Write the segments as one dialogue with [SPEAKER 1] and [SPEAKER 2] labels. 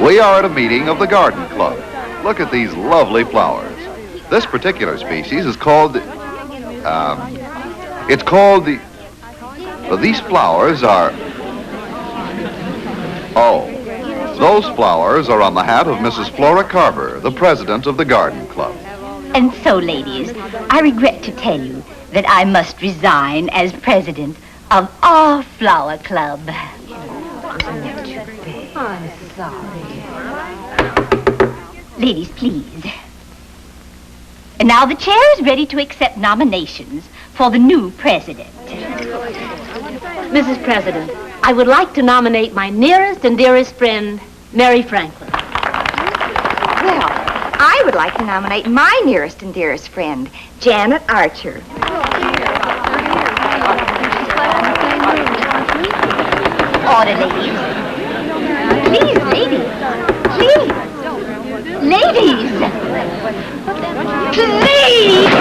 [SPEAKER 1] We are at a meeting of the Garden Club. Look at these lovely flowers. This particular species is called these flowers are, those flowers are on the hat of Mrs. Flora Carver, the president of the Garden Club.
[SPEAKER 2] And so, ladies, I regret to tell you that I must resign as president of our flower club.
[SPEAKER 3] I'm sorry.
[SPEAKER 2] Ladies, please. And now the chair is ready to accept nominations for the new president.
[SPEAKER 3] Mrs. President, I would like to nominate my nearest and dearest friend, Mary Franklin.
[SPEAKER 4] Well, I would like to nominate my nearest and dearest friend, Janet Archer.
[SPEAKER 2] Order, ladies. Please, ladies. Please. Ladies. Please.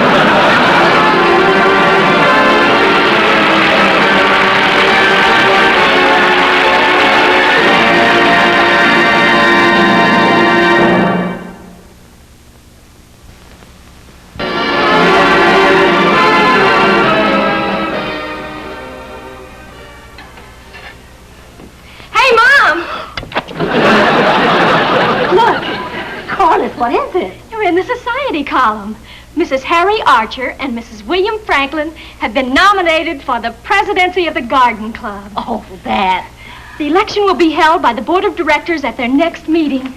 [SPEAKER 3] What is it?
[SPEAKER 5] You're in the society column. Mrs. Harry Archer and Mrs. William Franklin have been nominated for the presidency of the Garden Club.
[SPEAKER 3] Oh, that.
[SPEAKER 5] The election will be held by the board of directors at their next meeting.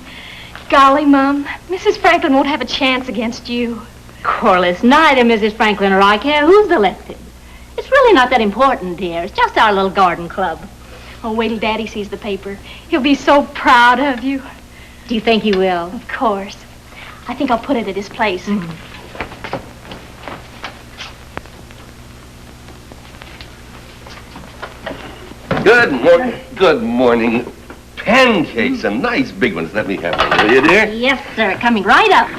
[SPEAKER 5] Golly, Mum, Mrs. Franklin won't have a chance against you.
[SPEAKER 3] Corliss, neither Mrs. Franklin or I care who's elected. It's really not that important, dear. It's just our little garden club.
[SPEAKER 5] Oh, wait till Daddy sees the paper. He'll be so proud of you.
[SPEAKER 3] Do you think he will?
[SPEAKER 5] Of course. I think I'll put it at his place.
[SPEAKER 3] Mm-hmm.
[SPEAKER 6] Good morning. Pancakes, and nice big ones. Let me have one, will you, dear?
[SPEAKER 3] Yes, sir. Coming right up.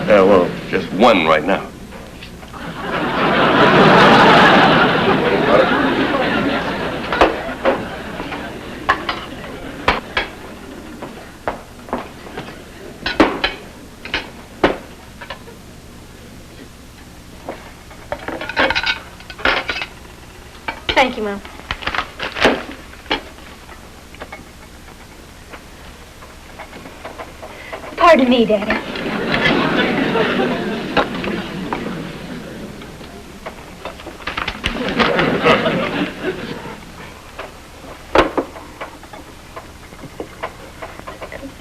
[SPEAKER 6] Well, just one right now.
[SPEAKER 5] Thank you, Mom. Pardon me, Daddy.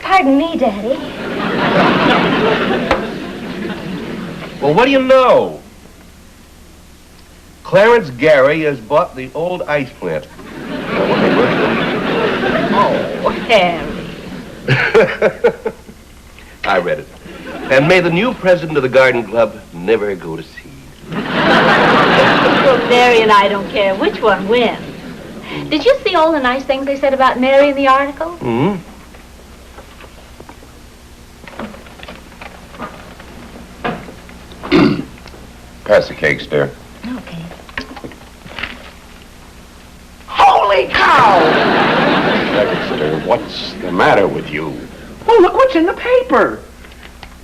[SPEAKER 5] Pardon me, Daddy.
[SPEAKER 6] Well, what do you know? Clarence Gary has bought the old ice plant.
[SPEAKER 3] Oh, Harry.
[SPEAKER 6] I read it. And may the new president of the Garden Club never go to seed.
[SPEAKER 3] Well, Mary and I don't care which one wins. Did you see all the nice things they said about Mary in the article?
[SPEAKER 6] Mm-hmm. Pass the cakes, dear.
[SPEAKER 3] Okay.
[SPEAKER 7] Holy cow!
[SPEAKER 8] Dexter, what's the matter with you?
[SPEAKER 7] Oh, look what's in the paper.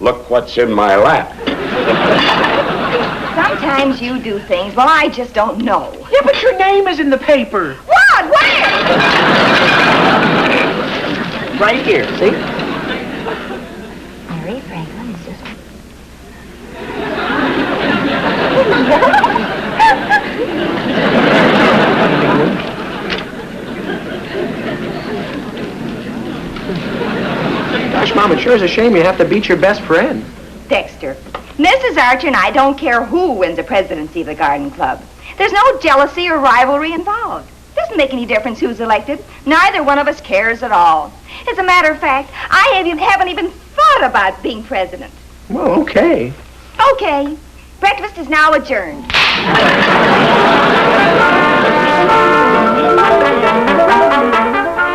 [SPEAKER 8] Look what's in my lap.
[SPEAKER 4] Sometimes you do things, well, I just don't know.
[SPEAKER 7] Yeah, but your name is in the paper.
[SPEAKER 4] What? Where?
[SPEAKER 7] Right here, see?
[SPEAKER 2] Mary Franklin is just...
[SPEAKER 7] Gosh, Mom, it sure is a shame you have to beat your best friend.
[SPEAKER 4] Dexter, Mrs. Archer and I don't care who wins the presidency of the Garden Club. There's no jealousy or rivalry involved. It doesn't make any difference who's elected. Neither one of us cares at all. As a matter of fact, I haven't even thought about being president.
[SPEAKER 7] Well, okay.
[SPEAKER 4] Okay. Breakfast is now adjourned.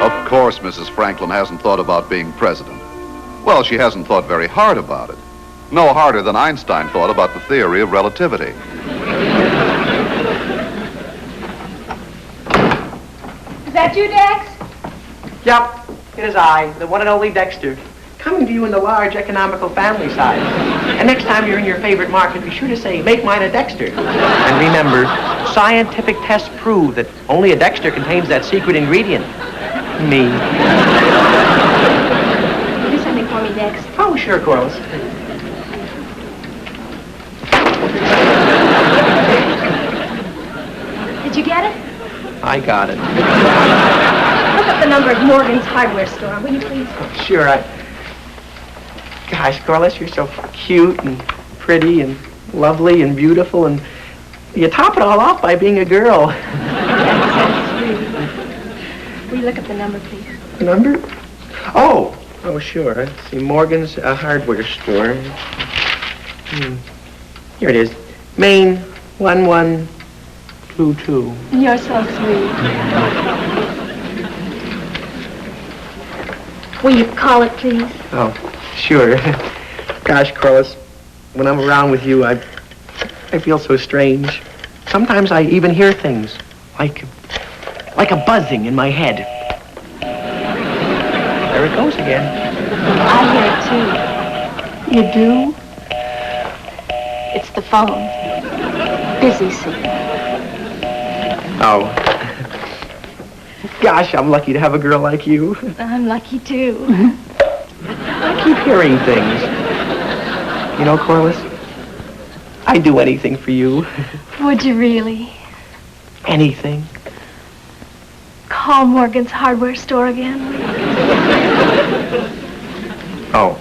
[SPEAKER 1] Of course, Mrs. Franklin hasn't thought about being president. Well, she hasn't thought very hard about it. No harder than Einstein thought about the theory of relativity.
[SPEAKER 5] Is that you, Dex?
[SPEAKER 7] Yep, it is I, the one and only Dexter, coming to you in the large economical family size. And next time you're in your favorite market, be sure to say, make mine a Dexter. And remember, scientific tests prove that only a Dexter contains that secret ingredient. Me.
[SPEAKER 5] Do something for me, Dex.
[SPEAKER 7] Oh, sure, Corliss.
[SPEAKER 5] Did you get it?
[SPEAKER 7] I got it.
[SPEAKER 5] Look up the number at Morgan's hardware store, will you please?
[SPEAKER 7] Sure, Gosh, Corliss, you're so cute and pretty and lovely and beautiful, and you top it all off by being a girl.
[SPEAKER 5] Will you look up the number, please?
[SPEAKER 7] Number? Oh, sure. Let's see, Morgan's hardware store. Here it is. Main 1122.
[SPEAKER 5] You're so sweet. Will you call it, please?
[SPEAKER 7] Oh, sure. Gosh, Corliss, when I'm around with you, I feel so strange. Sometimes I even hear things, like a buzzing in my head. There it goes again.
[SPEAKER 5] I hear it, too.
[SPEAKER 7] You do?
[SPEAKER 5] It's the phone. Busy, see.
[SPEAKER 7] Oh. Gosh, I'm lucky to have a girl like you.
[SPEAKER 5] I'm lucky, too.
[SPEAKER 7] I keep hearing things. You know, Corliss, I'd do anything for you.
[SPEAKER 5] Would you really?
[SPEAKER 7] Anything.
[SPEAKER 5] Call Morgan's hardware store again, will you?
[SPEAKER 7] Oh.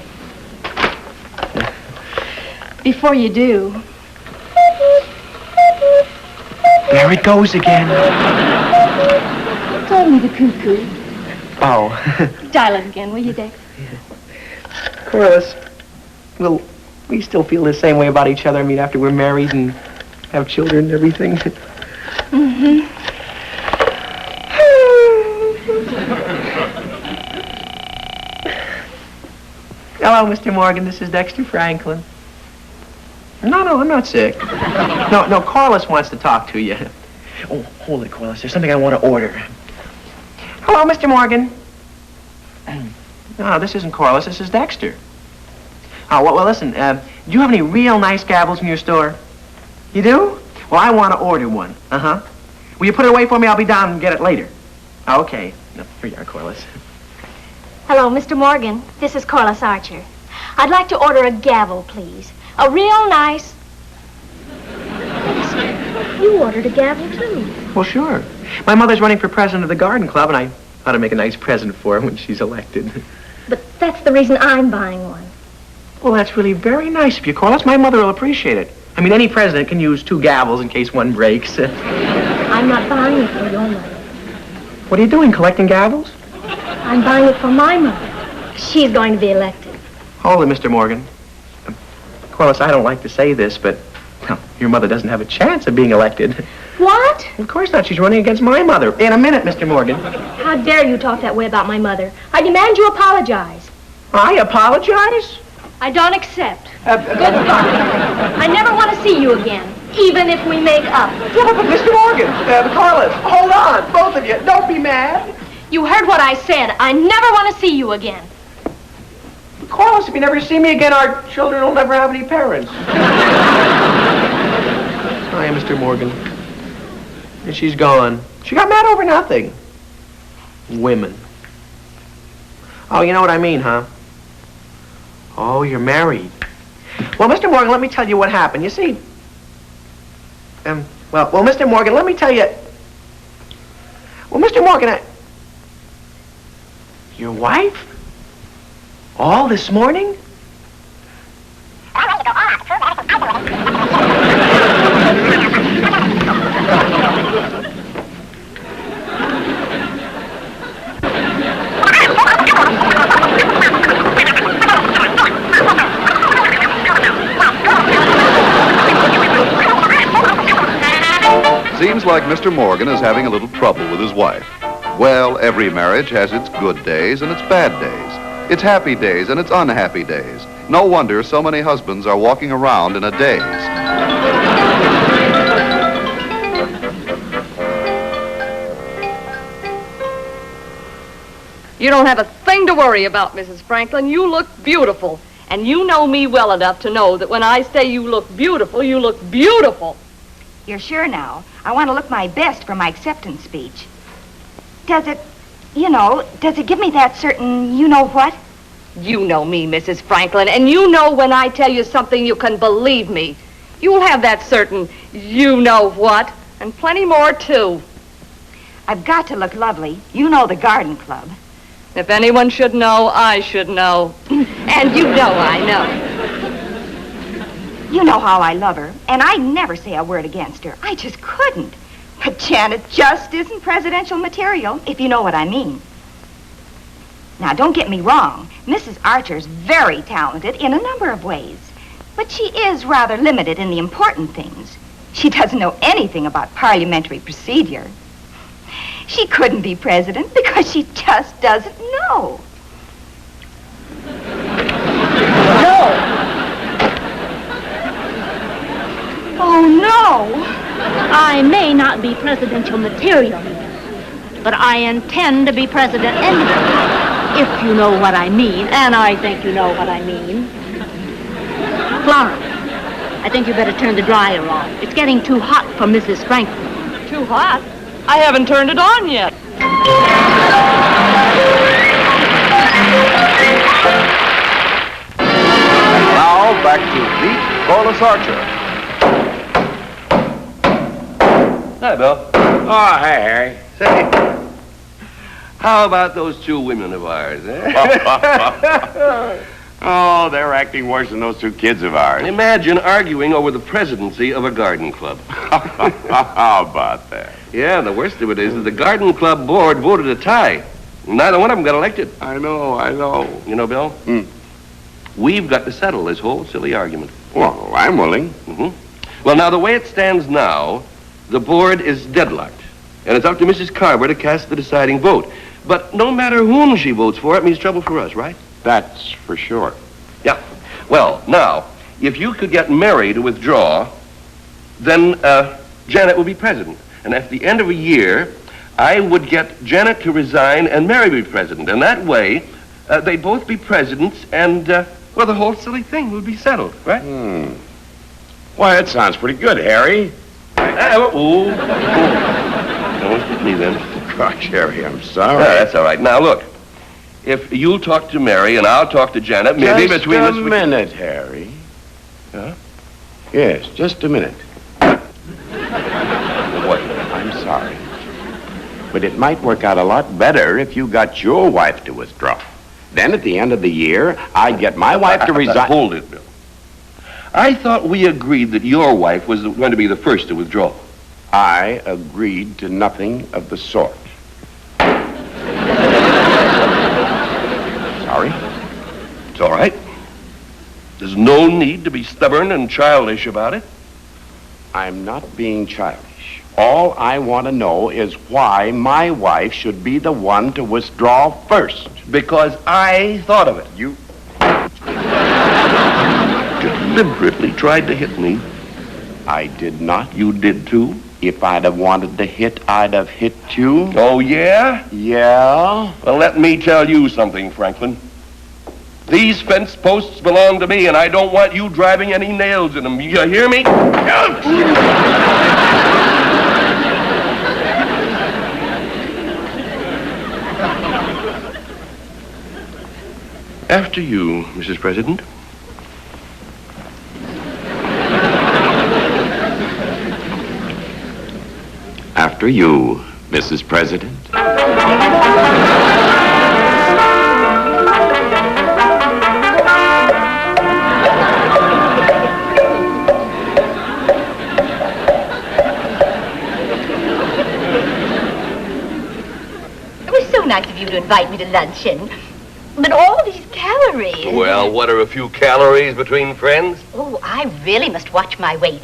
[SPEAKER 5] Before you do,
[SPEAKER 7] There it goes again.
[SPEAKER 5] it's only the cuckoo.
[SPEAKER 7] Oh.
[SPEAKER 5] Dial it again, will you, Dex?
[SPEAKER 7] Corliss, will we still feel the same way about each other, I mean, after we're married and have children and everything?
[SPEAKER 5] Mm-hmm.
[SPEAKER 7] Hello, Mr. Morgan. This is Dexter Franklin. No, I'm not sick. No, Corliss wants to talk to you. Oh, hold it, Corliss. There's something I want to order. Hello, Mr. Morgan. No, this isn't Corliss. This is Dexter. Oh, well, listen. Do you have any real nice gavels in your store? You do? Well, I want to order one. Uh-huh. Will you put it away for me? I'll be down and get it later. Okay. No, here you are, Corliss.
[SPEAKER 5] Hello, Mr. Morgan. This is Corliss Archer. I'd like to order a gavel, please. A real nice... Dexter, you ordered a gavel, too.
[SPEAKER 7] Well, sure. My mother's running for president of the garden club, and I thought I'd make a nice present for her when she's elected.
[SPEAKER 5] But that's the reason I'm buying one.
[SPEAKER 7] Well, that's really very nice of you, Corliss. My mother will appreciate it. I mean, any president can use 2 gavels in case one breaks.
[SPEAKER 5] I'm not buying it for your mother.
[SPEAKER 7] What are you doing, collecting gavels?
[SPEAKER 5] I'm buying it for my mother. She's going to be elected.
[SPEAKER 7] Hold it, Mr. Morgan. Corliss, I don't like to say this, but well, your mother doesn't have a chance of being elected.
[SPEAKER 5] What?
[SPEAKER 7] Of course not. She's running against my mother. In a minute, Mr. Morgan.
[SPEAKER 5] How dare you talk that way about my mother? I demand you apologize.
[SPEAKER 7] I apologize?
[SPEAKER 5] I don't accept. Goodbye. I never want to see you again, even if we make up.
[SPEAKER 7] Mr. Morgan, Corliss, hold on, both of you. Don't be mad.
[SPEAKER 5] You heard what I said. I never want to see you again.
[SPEAKER 7] Corliss, if you never see me again, our children will never have any parents. Hi, Mr. Morgan. And she's gone. She got mad over nothing. Women. Oh, you know what I mean, huh? Oh, you're married. Well, Mr. Morgan, let me tell you what happened. You see, well, Mr. Morgan, let me tell you. Well, Mr. Morgan, your wife? All this morning?
[SPEAKER 1] Seems like Mr. Morgan is having a little trouble with his wife. Well, every marriage has its good days and its bad days. Its happy days and its unhappy days. No wonder so many husbands are walking around in a daze.
[SPEAKER 9] You don't have a thing to worry about, Mrs. Franklin. You look beautiful. And you know me well enough to know that when I say you look beautiful, you look beautiful.
[SPEAKER 4] You're sure now? I want to look my best for my acceptance speech. Does it give me that certain you-know-what?
[SPEAKER 9] You know me, Mrs. Franklin, and you know when I tell you something, you can believe me. You'll have that certain you-know-what, and plenty more, too.
[SPEAKER 4] I've got to look lovely. You know the garden club.
[SPEAKER 9] If anyone should know, I should know. And you know I know.
[SPEAKER 4] You know how I love her, and I never say a word against her. I just couldn't. But Janet just isn't presidential material, if you know what I mean. Now, don't get me wrong. Mrs. Archer's very talented in a number of ways. But she is rather limited in the important things. She doesn't know anything about parliamentary procedure. She couldn't be president because she just doesn't know.
[SPEAKER 3] No.
[SPEAKER 4] Oh, no.
[SPEAKER 3] I may not be presidential material, but I intend to be president anyway, if you know what I mean, and I think you know what I mean. Florence, I think you better turn the dryer on. It's getting too hot for Mrs. Franklin.
[SPEAKER 9] Too hot? I haven't turned it on yet.
[SPEAKER 1] And now, back to Meet Corliss Archer.
[SPEAKER 6] Hi, Bill.
[SPEAKER 8] Oh, hey, Harry.
[SPEAKER 6] Say, how about those two women of ours, eh?
[SPEAKER 8] Oh, they're acting worse than those two kids of ours.
[SPEAKER 6] Imagine arguing over the presidency of a garden club.
[SPEAKER 8] How about that?
[SPEAKER 6] Yeah, the worst of it is that the garden club board voted a tie. Neither one of them got elected.
[SPEAKER 8] I know.
[SPEAKER 6] You know, Bill? We've got to settle this whole silly argument.
[SPEAKER 8] Well, I'm willing.
[SPEAKER 6] Well, now, the way it stands now, the board is deadlocked. And it's up to Mrs. Carver to cast the deciding vote. But no matter whom she votes for, it means trouble for us, right?
[SPEAKER 8] That's for sure.
[SPEAKER 6] Yeah. Well, now, if you could get Mary to withdraw, then Janet will be president. And at the end of a year, I would get Janet to resign and Mary be president. And that way, they'd both be presidents and, well, the whole silly thing would be settled, right?
[SPEAKER 8] Why, that sounds pretty good, Harry.
[SPEAKER 6] Don't hit me then.
[SPEAKER 8] Gosh, Harry, I'm sorry.
[SPEAKER 6] That's all right. Now, look. If you'll talk to Mary and I'll talk to Janet, maybe between us...
[SPEAKER 8] Just a minute, Harry.
[SPEAKER 6] Huh?
[SPEAKER 8] Yes, just a minute.
[SPEAKER 6] What?
[SPEAKER 8] I'm sorry. But it might work out a lot better if you got your wife to withdraw. Then at the end of the year, I'd get my wife to resign...
[SPEAKER 6] Hold it, Bill. I thought we agreed that your wife was going to be the first to withdraw.
[SPEAKER 8] I agreed to nothing of the sort. Sorry?
[SPEAKER 6] It's all right. There's no need to be stubborn and childish about it.
[SPEAKER 8] I'm not being childish. All I want to know is why my wife should be the one to withdraw first.
[SPEAKER 6] Because I thought of it. You deliberately tried to hit me.
[SPEAKER 8] I did not.
[SPEAKER 6] You did too.
[SPEAKER 8] If I'd have wanted to hit, I'd have hit you.
[SPEAKER 6] Oh, yeah?
[SPEAKER 8] Yeah?
[SPEAKER 6] Well, let me tell you something, Franklin. These fence posts belong to me, and I don't want you driving any nails in them. You hear me? After you, Mrs. President.
[SPEAKER 8] After you, Mrs. President.
[SPEAKER 2] It was so nice of you to invite me to luncheon. But all these calories...
[SPEAKER 6] Well, what are a few calories between friends?
[SPEAKER 2] Oh, I really must watch my weight.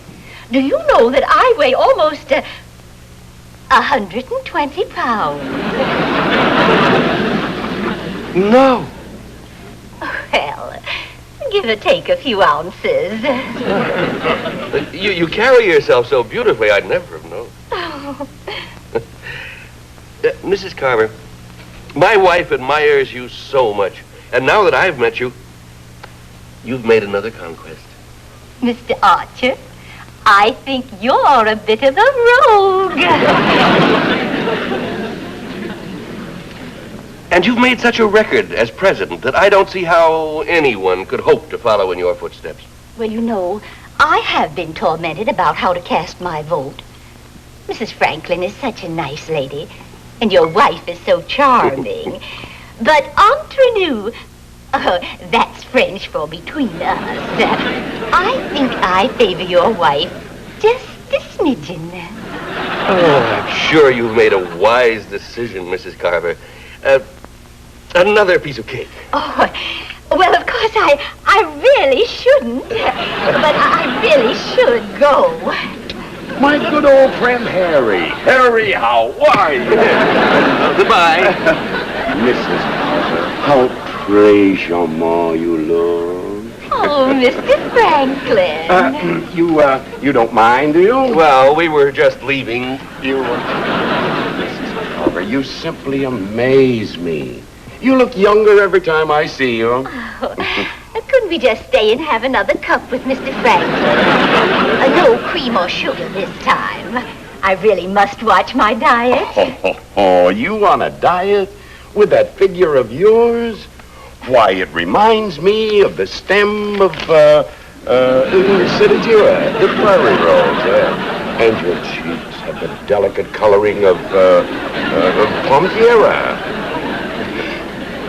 [SPEAKER 2] Do you know that I weigh almost 120 pounds?
[SPEAKER 6] No.
[SPEAKER 2] Well, give or take a few ounces.
[SPEAKER 6] You carry yourself so beautifully, I'd never have known.
[SPEAKER 2] Oh.
[SPEAKER 6] Mrs. Carver, My wife admires you so much. And now that I've met you, you've made another conquest.
[SPEAKER 2] Mr. Archer, I think you're a bit of a rogue.
[SPEAKER 6] And you've made such a record as president that I don't see how anyone could hope to follow in your footsteps.
[SPEAKER 2] Well, you know, I have been tormented about how to cast my vote. Mrs. Franklin is such a nice lady, and your wife is so charming. But entre nous, that's French for between us. I think I favor your wife just a smidgen.
[SPEAKER 6] Oh, I'm sure you've made a wise decision, Mrs. Carver. Another piece of cake.
[SPEAKER 2] Oh, well, of course, I really shouldn't. But I really should go.
[SPEAKER 8] My good old friend Harry. Harry, how are you?
[SPEAKER 6] Goodbye.
[SPEAKER 8] Mrs. Carver, how très charmant you look.
[SPEAKER 2] Oh, Mr. Franklin.
[SPEAKER 8] You don't mind, do you?
[SPEAKER 6] Well, we were just leaving.
[SPEAKER 8] Mrs. Carver, you simply amaze me. You look younger every time I see you.
[SPEAKER 2] Couldn't we just stay and have another cup with Mr. Franklin? No cream or sugar this time. I really must watch my diet.
[SPEAKER 8] Oh, you on a diet with that figure of yours? Why, it reminds me of the stem of, the prairie rose. And your cheeks have the delicate coloring of Pompiera.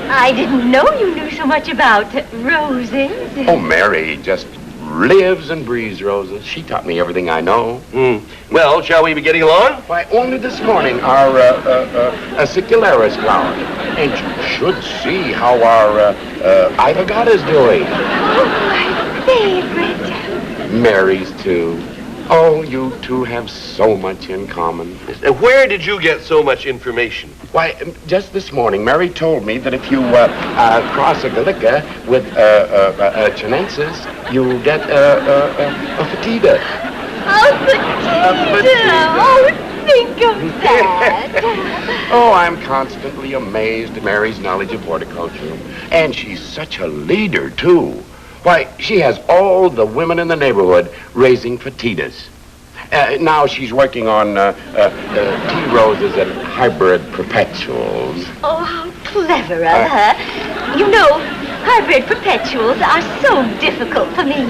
[SPEAKER 2] I didn't know you knew so much about roses.
[SPEAKER 8] Oh, Mary just lives and breathes roses. She taught me everything I know.
[SPEAKER 6] Well, shall we be getting along?
[SPEAKER 8] Why, only this morning, our acicularis flower. And you should see how our Ivagata's doing.
[SPEAKER 2] Oh, my favorite.
[SPEAKER 8] Mary's, too. Oh, you two have so much in common.
[SPEAKER 6] Where did you get so much information?
[SPEAKER 8] Why, just this morning, Mary told me that if you cross a gallica with a chinensis, you'll get a fatida.
[SPEAKER 2] Oh, Petita! Oh, think of that.
[SPEAKER 8] Oh, I'm constantly amazed at Mary's knowledge of horticulture. And she's such a leader, too. Why, she has all the women in the neighborhood raising fatidas. Now she's working on tea roses and hybrid perpetuals.
[SPEAKER 2] Oh, how clever of her. You know, hybrid perpetuals are so difficult for me.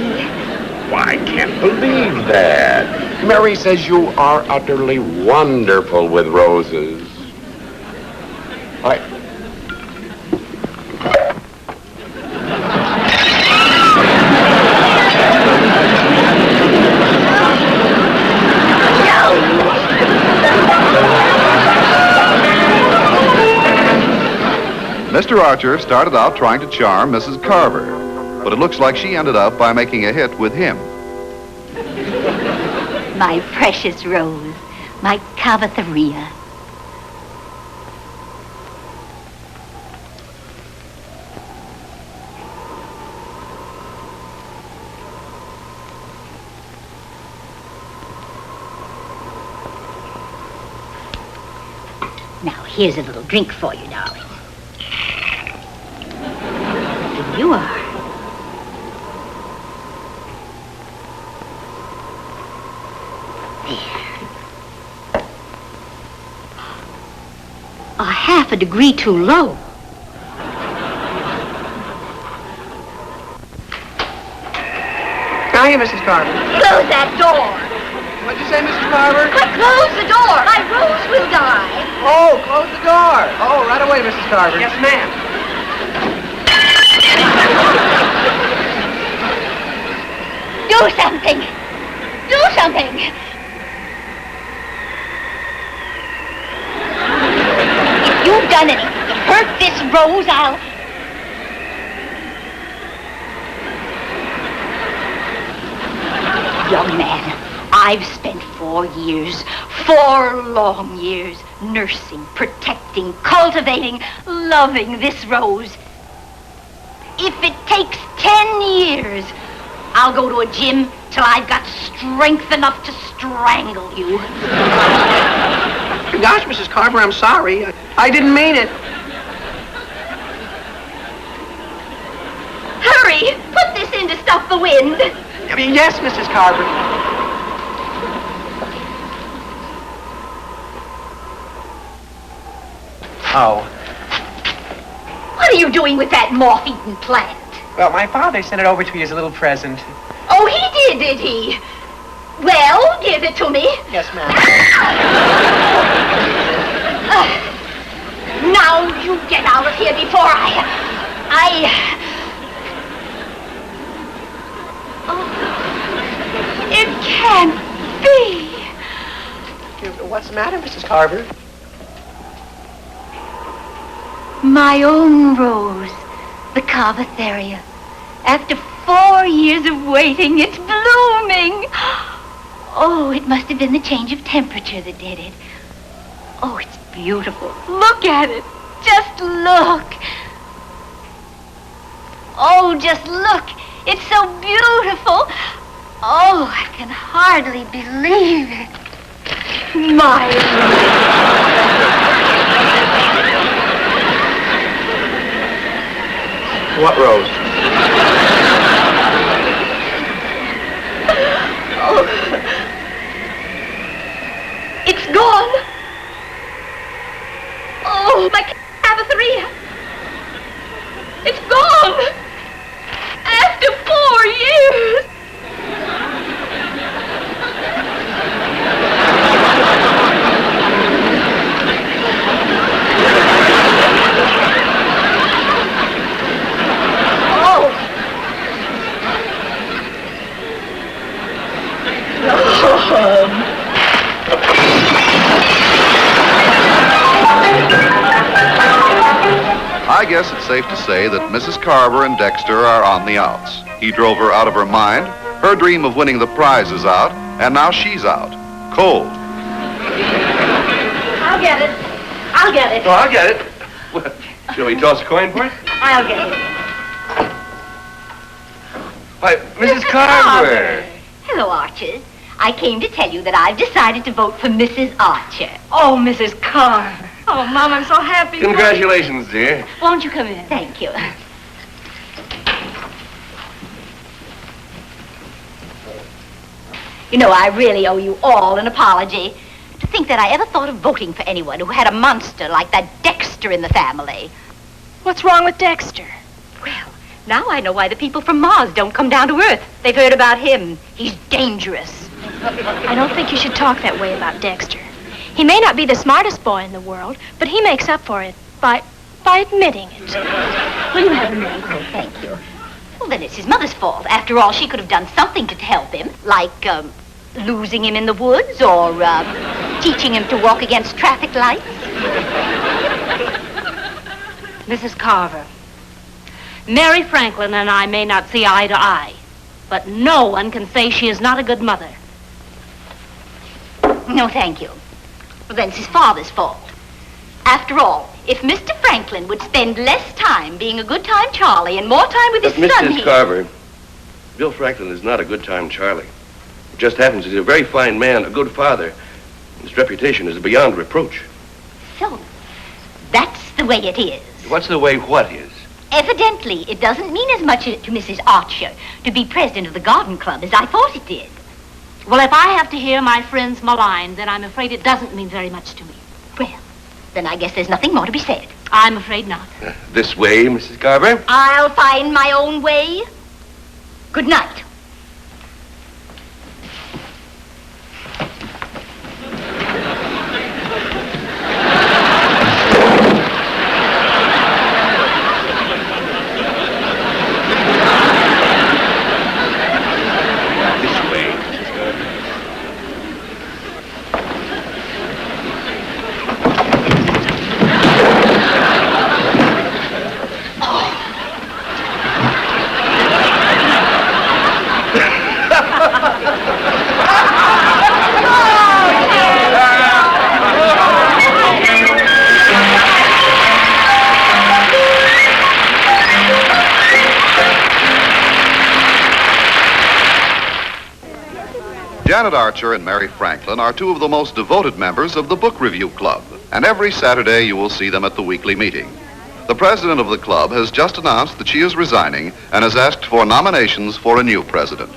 [SPEAKER 8] Why, I can't believe that. Mary says you are utterly wonderful with roses. Why...
[SPEAKER 1] Mr. Archer started out trying to charm Mrs. Carver, but it looks like she ended up by making a hit with him.
[SPEAKER 2] My precious rose, my cavatheria. Now, here's a little drink for you, darling. Here you are. There. A half a degree too low.
[SPEAKER 7] Hiya, Mrs. Carver.
[SPEAKER 2] Close that door.
[SPEAKER 7] What'd you say, Mrs. Carver?
[SPEAKER 2] Close the door. My rose will die.
[SPEAKER 7] Oh, close the door. Oh, right away, Mrs. Carver. Yes, ma'am.
[SPEAKER 2] Do something. Do something. If you've done anything to hurt this rose, I'll... Young man, I've spent 4 years, 4 long years, nursing, protecting, cultivating, loving this rose. If it takes 10 years, I'll go to a gym till I've got strength enough to strangle you.
[SPEAKER 7] Gosh, Mrs. Carver, I'm sorry. I didn't mean it.
[SPEAKER 2] stuff the wind?
[SPEAKER 7] Yes, Mrs. Carver. Oh.
[SPEAKER 2] What are you doing with that moth-eaten plant?
[SPEAKER 7] Well, my father sent it over to you as a little present.
[SPEAKER 2] Oh, he did he? Well, give it to me.
[SPEAKER 7] Yes, ma'am.
[SPEAKER 2] Now you get out of here before Oh, it can't be.
[SPEAKER 7] What's the matter, Mrs. Carver?
[SPEAKER 2] My own rose, the Carvatheria. After 4 years of waiting, it's blooming. Oh, it must have been the change of temperature that did it. Oh, it's beautiful. Look at it. Just look. Oh, just look. It's so beautiful. Oh, I can hardly believe it. My
[SPEAKER 7] What rose?
[SPEAKER 2] Oh, it's gone. Oh, my Carvatheria. It's gone. After 4 years.
[SPEAKER 1] I guess it's safe to say that Mrs. Carver and Dexter are on the outs. He drove her out of her mind. Her dream of winning the prize is out, and now she's out. Cold.
[SPEAKER 2] I'll get it. I'll get it.
[SPEAKER 6] Oh, I'll get it. What, shall we toss a coin for it?
[SPEAKER 2] I'll get it.
[SPEAKER 6] Why, Mrs. Carver.
[SPEAKER 2] Hello, Archers. I came to tell you that I've decided to vote for Mrs. Archer.
[SPEAKER 5] Oh, Mrs. Carver. Oh, Mom, I'm so happy.
[SPEAKER 6] Congratulations, dear.
[SPEAKER 5] Won't you come in?
[SPEAKER 2] Thank you. You know, I really owe you all an apology. To think that I ever thought of voting for anyone who had a monster like that Dexter in the family.
[SPEAKER 5] What's wrong with Dexter?
[SPEAKER 2] Well, now I know why the people from Mars don't come down to Earth. They've heard about him. He's dangerous.
[SPEAKER 5] I don't think you should talk that way about Dexter. He may not be the smartest boy in the world, but he makes up for it by admitting it.
[SPEAKER 2] Will you have a milk? Oh, thank you. Well, then it's his mother's fault. After all, she could have done something to help him, like losing him in the woods or teaching him to walk against traffic lights.
[SPEAKER 3] Mrs. Carver, Mary Franklin and I may not see eye to eye, but no one can say she is not a good mother.
[SPEAKER 2] No, thank you. Well, then it's his father's fault. After all, if Mr. Franklin would spend less time being a good-time Charlie and more time with his
[SPEAKER 6] But
[SPEAKER 2] son,
[SPEAKER 6] Mrs. Carver, Bill Franklin is not a good-time Charlie. It just happens he's a very fine man, a good father. His reputation is beyond reproach.
[SPEAKER 2] So, that's the way it is.
[SPEAKER 6] What's the way what is?
[SPEAKER 2] Evidently, it doesn't mean as much to Mrs. Archer to be president of the garden club as I thought it did.
[SPEAKER 3] Well, if I have to hear my friends maligned, then I'm afraid it doesn't mean very much to me.
[SPEAKER 2] Well, then I guess there's nothing more to be said.
[SPEAKER 3] I'm afraid not.
[SPEAKER 6] This way, Mrs. Carver?
[SPEAKER 2] I'll find my own way. Good night.
[SPEAKER 1] Janet Archer and Mary Franklin are two of the most devoted members of the Book Review Club, and every Saturday you will see them at the weekly meeting. The president of the club has just announced that she is resigning and has asked for nominations for a new president.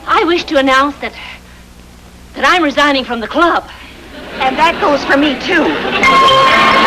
[SPEAKER 3] I wish to announce that I'm resigning from the club.
[SPEAKER 4] And that goes for me, too.